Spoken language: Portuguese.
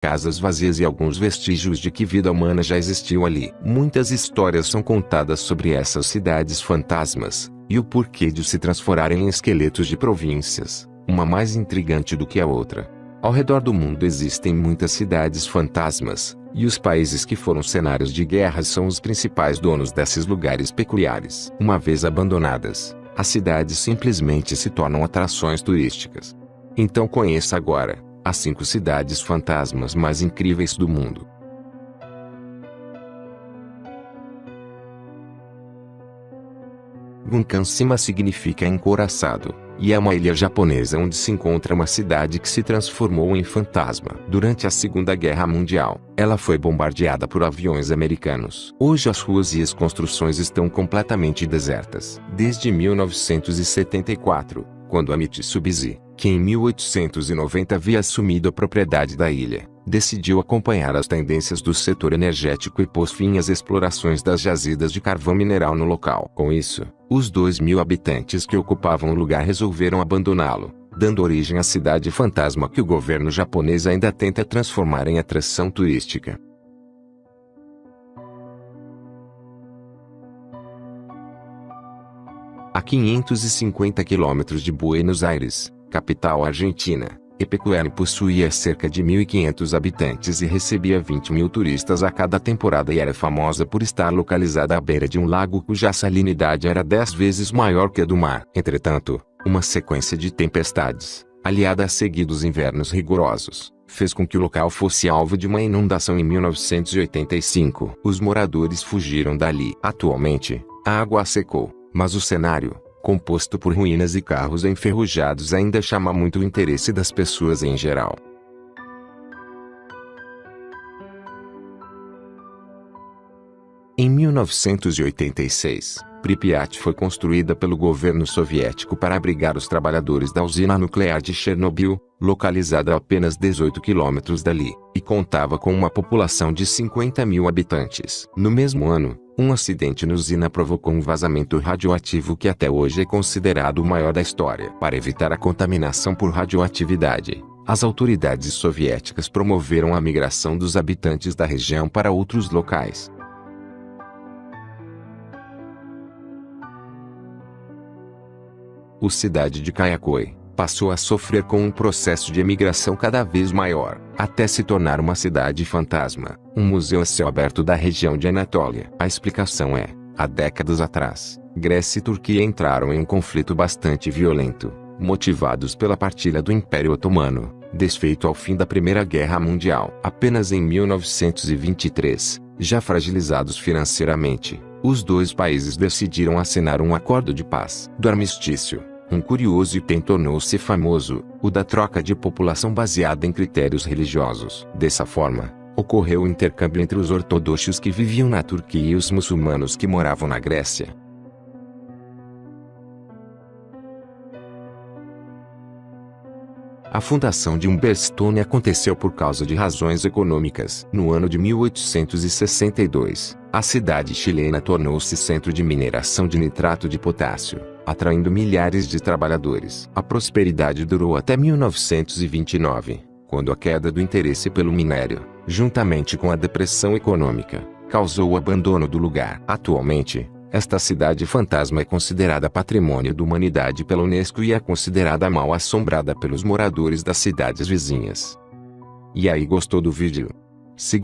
casas vazias e alguns vestígios de que vida humana já existiu ali. Muitas histórias são contadas sobre essas cidades fantasmas, e o porquê de se transformarem em esqueletos de províncias, uma mais intrigante do que a outra. Ao redor do mundo existem muitas cidades fantasmas, e os países que foram cenários de guerras são os principais donos desses lugares peculiares. Uma vez abandonadas, as cidades simplesmente se tornam atrações turísticas. Então conheça agora as 5 cidades fantasmas mais incríveis do mundo. Gunkan-shima significa encouraçado, e é uma ilha japonesa onde se encontra uma cidade que se transformou em fantasma. Durante a Segunda Guerra Mundial, ela foi bombardeada por aviões americanos. Hoje as ruas e as construções estão completamente desertas. Desde 1974, quando a Mitsubishi, que em 1890 havia assumido a propriedade da ilha, decidiu acompanhar as tendências do setor energético e pôs fim às explorações das jazidas de carvão mineral no local. Com isso, os 2.000 habitantes que ocupavam o lugar resolveram abandoná-lo, dando origem à cidade fantasma que o governo japonês ainda tenta transformar em atração turística. A 550 quilômetros de Buenos Aires, capital argentina, Epecuén possuía cerca de 1.500 habitantes e recebia 20.000 turistas a cada temporada e era famosa por estar localizada à beira de um lago cuja salinidade era 10 vezes maior que a do mar. Entretanto, uma sequência de tempestades, aliada a seguidos invernos rigorosos, fez com que o local fosse alvo de uma inundação em 1985. Os moradores fugiram dali. Atualmente, a água secou, mas o cenário, composto por ruínas e carros enferrujados, ainda chama muito o interesse das pessoas em geral. Em 1986, Pripyat foi construída pelo governo soviético para abrigar os trabalhadores da usina nuclear de Chernobyl, localizada a apenas 18 quilômetros dali, e contava com uma população de 50.000 habitantes. No mesmo ano, um acidente na usina provocou um vazamento radioativo que até hoje é considerado o maior da história. Para evitar a contaminação por radioatividade, as autoridades soviéticas promoveram a migração dos habitantes da região para outros locais. A cidade de Kayakoi passou a sofrer com um processo de emigração cada vez maior, até se tornar uma cidade fantasma, um museu a céu aberto da região de Anatólia. A explicação é: há décadas atrás, Grécia e Turquia entraram em um conflito bastante violento, motivados pela partilha do Império Otomano, desfeito ao fim da Primeira Guerra Mundial. Apenas em 1923, já fragilizados financeiramente, os dois países decidiram assinar um acordo de paz. Do armistício, um curioso item tornou-se famoso, o da troca de população baseada em critérios religiosos. Dessa forma, ocorreu o intercâmbio entre os ortodoxos que viviam na Turquia e os muçulmanos que moravam na Grécia. A fundação de Humberstone aconteceu por causa de razões econômicas. No ano de 1862, a cidade chilena tornou-se centro de mineração de nitrato de potássio, atraindo milhares de trabalhadores. A prosperidade durou até 1929, quando a queda do interesse pelo minério, juntamente com a depressão econômica, causou o abandono do lugar. Atualmente, esta cidade fantasma é considerada patrimônio da humanidade pela Unesco e é considerada mal assombrada pelos moradores das cidades vizinhas. E aí, gostou do vídeo?